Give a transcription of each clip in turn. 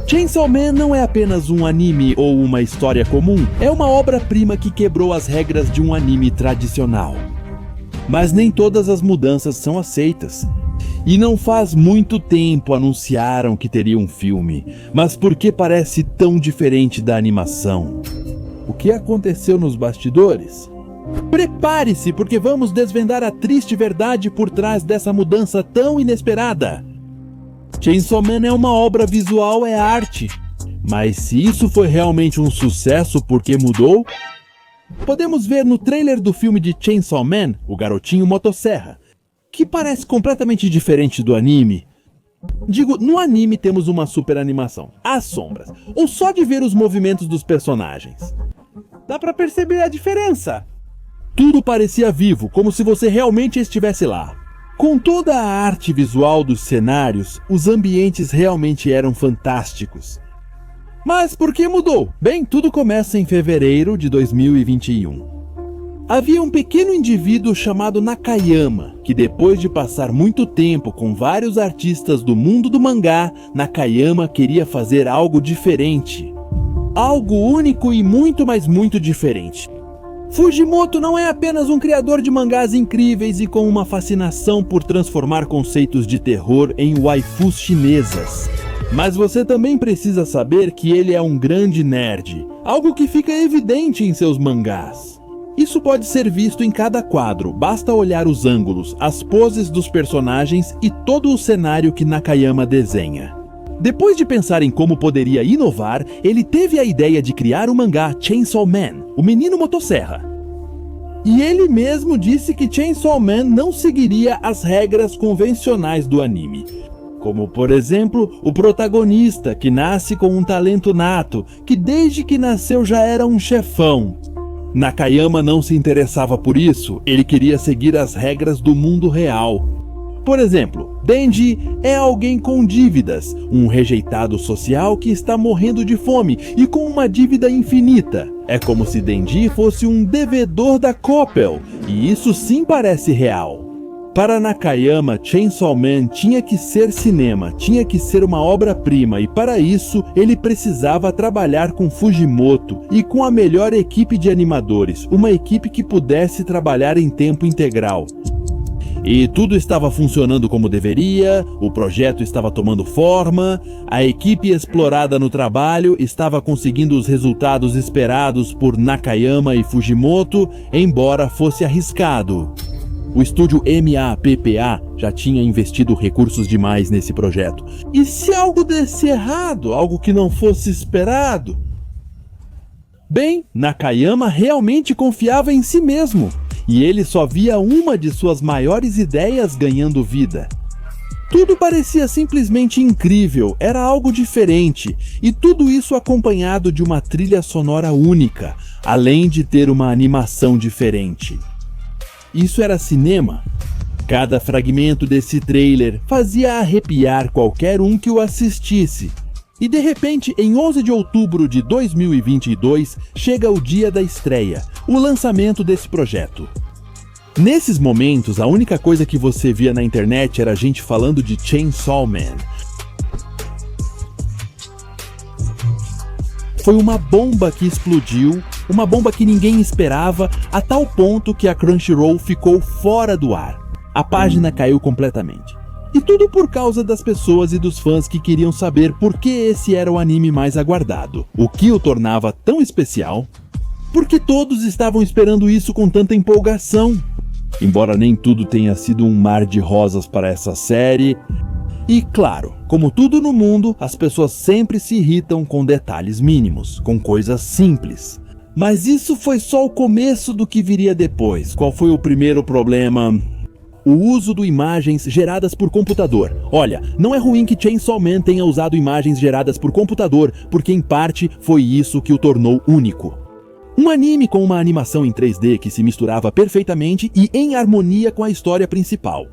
Chainsaw Man não é apenas um anime ou uma história comum, é uma obra-prima que quebrou as regras de um anime tradicional. Mas nem todas as mudanças são aceitas. E não faz muito tempo anunciaram que teria um filme, mas por que parece tão diferente da animação? O que aconteceu nos bastidores? Prepare-se, porque vamos desvendar a triste verdade por trás dessa mudança tão inesperada. Chainsaw Man é uma obra visual, é arte. Mas se isso foi realmente um sucesso porque mudou? Podemos ver no trailer do filme de Chainsaw Man, o garotinho motosserra, que parece completamente diferente do anime. Digo, no anime temos uma super animação, as sombras, ou só de ver os movimentos dos personagens. Dá pra perceber a diferença. Tudo parecia vivo, como se você realmente estivesse lá. Com toda a arte visual dos cenários, os ambientes realmente eram fantásticos. Mas por que mudou? Bem, tudo começa em fevereiro de 2021. Havia um pequeno indivíduo chamado Nakayama, que depois de passar muito tempo com vários artistas do mundo do mangá, Nakayama queria fazer algo diferente. Algo único e muito, mas muito diferente. Fujimoto não é apenas um criador de mangás incríveis e com uma fascinação por transformar conceitos de terror em waifus chinesas. Mas você também precisa saber que ele é um grande nerd, algo que fica evidente em seus mangás. Isso pode ser visto em cada quadro, basta olhar os ângulos, as poses dos personagens e todo o cenário que Nakayama desenha. Depois de pensar em como poderia inovar, ele teve a ideia de criar o mangá Chainsaw Man, o menino motosserra. E ele mesmo disse que Chainsaw Man não seguiria as regras convencionais do anime. Como, por exemplo, o protagonista, que nasce com um talento nato, que desde que nasceu já era um chefão. Nakayama não se interessava por isso, ele queria seguir as regras do mundo real. Por exemplo, Denji é alguém com dívidas, um rejeitado social que está morrendo de fome e com uma dívida infinita. É como se Denji fosse um devedor da Coppel, e isso sim parece real. Para Nakayama, Chainsaw Man tinha que ser cinema, tinha que ser uma obra-prima, e para isso ele precisava trabalhar com Fujimoto e com a melhor equipe de animadores, uma equipe que pudesse trabalhar em tempo integral. E tudo estava funcionando como deveria, o projeto estava tomando forma, a equipe explorada no trabalho estava conseguindo os resultados esperados por Nakayama e Fujimoto, embora fosse arriscado. O estúdio MAPPA já tinha investido recursos demais nesse projeto. E se algo desse errado, algo que não fosse esperado? Bem, Nakayama realmente confiava em si mesmo. E ele só via uma de suas maiores ideias ganhando vida. Tudo parecia simplesmente incrível, era algo diferente, e tudo isso acompanhado de uma trilha sonora única, além de ter uma animação diferente. Isso era cinema? Cada fragmento desse trailer fazia arrepiar qualquer um que o assistisse. E de repente, em 11 de outubro de 2022, chega o dia da estreia, o lançamento desse projeto. Nesses momentos, a única coisa que você via na internet era gente falando de Chainsaw Man. Foi uma bomba que explodiu, uma bomba que ninguém esperava, a tal ponto que a Crunchyroll ficou fora do ar. A página caiu completamente. E tudo por causa das pessoas e dos fãs que queriam saber por que esse era o anime mais aguardado. O que o tornava tão especial? Porque todos estavam esperando isso com tanta empolgação. Embora nem tudo tenha sido um mar de rosas para essa série. E claro, como tudo no mundo, as pessoas sempre se irritam com detalhes mínimos, com coisas simples. Mas isso foi só o começo do que viria depois. Qual foi o primeiro problema? O uso de imagens geradas por computador. Olha, não é ruim que Chainsaw Man tenha usado imagens geradas por computador, porque em parte foi isso que o tornou único. Um anime com uma animação em 3D que se misturava perfeitamente e em harmonia com a história principal.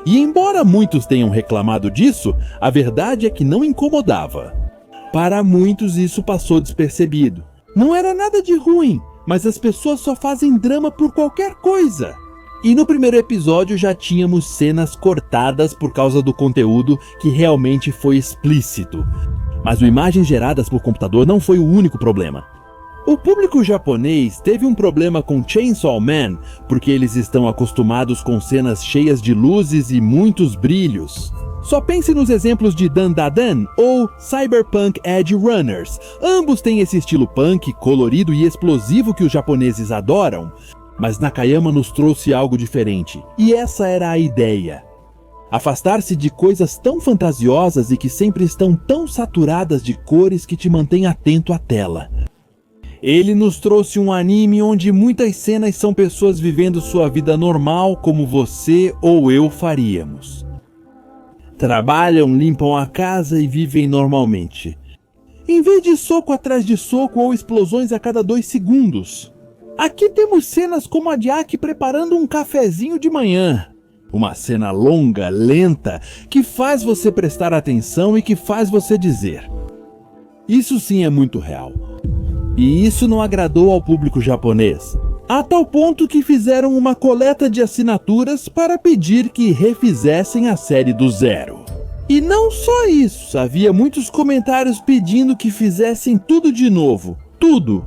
E embora muitos tenham reclamado disso, a verdade é que não incomodava. Para muitos isso passou despercebido. Não era nada de ruim, mas as pessoas só fazem drama por qualquer coisa. E no primeiro episódio já tínhamos cenas cortadas por causa do conteúdo que realmente foi explícito. Mas o imagens geradas por computador não foi o único problema. O público japonês teve um problema com Chainsaw Man porque eles estão acostumados com cenas cheias de luzes e muitos brilhos. Só pense nos exemplos de Dandadan ou Cyberpunk Edge Runners. Ambos têm esse estilo punk, colorido e explosivo que os japoneses adoram. Mas Nakayama nos trouxe algo diferente, e essa era a ideia. Afastar-se de coisas tão fantasiosas e que sempre estão tão saturadas de cores que te mantém atento à tela. Ele nos trouxe um anime onde muitas cenas são pessoas vivendo sua vida normal como você ou eu faríamos. Trabalham, limpam a casa e vivem normalmente. Em vez de soco atrás de soco ou explosões a cada 2 segundos. Aqui temos cenas como a de Aki preparando um cafezinho de manhã. Uma cena longa, lenta, que faz você prestar atenção e que faz você dizer: isso sim é muito real. E isso não agradou ao público japonês, a tal ponto que fizeram uma coleta de assinaturas para pedir que refizessem a série do zero. E não só isso, havia muitos comentários pedindo que fizessem tudo de novo. Tudo!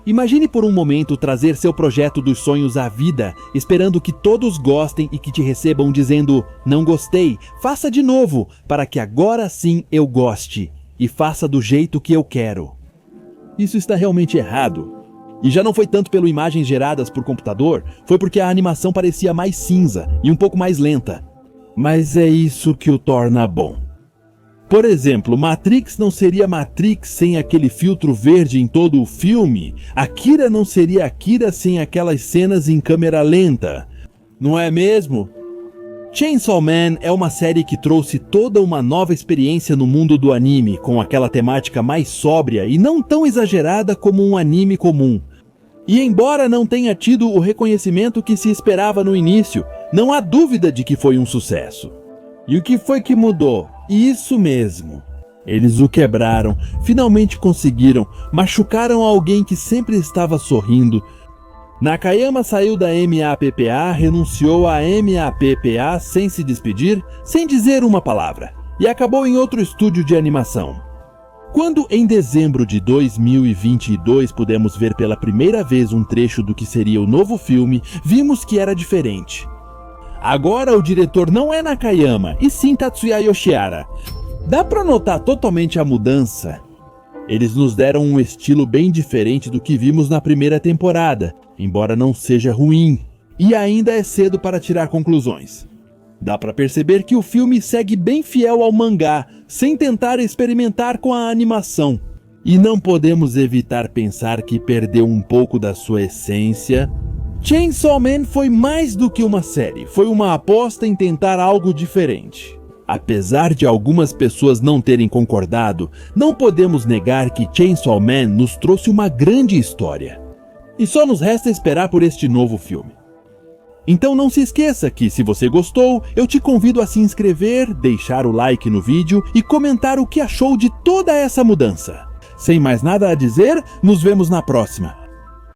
Imagine por um momento trazer seu projeto dos sonhos à vida, esperando que todos gostem e que te recebam dizendo: não gostei, faça de novo, para que agora sim eu goste, e faça do jeito que eu quero. Isso está realmente errado. E já não foi tanto pelo imagens geradas por computador, foi porque a animação parecia mais cinza e um pouco mais lenta. Mas é isso que o torna bom. Por exemplo, Matrix não seria Matrix sem aquele filtro verde em todo o filme. Akira não seria Akira sem aquelas cenas em câmera lenta. Não é mesmo? Chainsaw Man é uma série que trouxe toda uma nova experiência no mundo do anime, com aquela temática mais sóbria e não tão exagerada como um anime comum. E embora não tenha tido o reconhecimento que se esperava no início, não há dúvida de que foi um sucesso. E o que foi que mudou? Isso mesmo. Eles o quebraram, finalmente conseguiram, machucaram alguém que sempre estava sorrindo. Nakayama saiu da MAPPA, renunciou à MAPPA sem se despedir, sem dizer uma palavra, e acabou em outro estúdio de animação. Quando em dezembro de 2022 pudemos ver pela primeira vez um trecho do que seria o novo filme, vimos que era diferente. Agora o diretor não é Nakayama, e sim Tatsuya Yoshihara. Dá pra notar totalmente a mudança. Eles nos deram um estilo bem diferente do que vimos na primeira temporada, embora não seja ruim, e ainda é cedo para tirar conclusões. Dá pra perceber que o filme segue bem fiel ao mangá, sem tentar experimentar com a animação. E não podemos evitar pensar que perdeu um pouco da sua essência. Chainsaw Man foi mais do que uma série, foi uma aposta em tentar algo diferente. Apesar de algumas pessoas não terem concordado, não podemos negar que Chainsaw Man nos trouxe uma grande história. E só nos resta esperar por este novo filme. Então não se esqueça que, se você gostou, eu te convido a se inscrever, deixar o like no vídeo e comentar o que achou de toda essa mudança. Sem mais nada a dizer, nos vemos na próxima.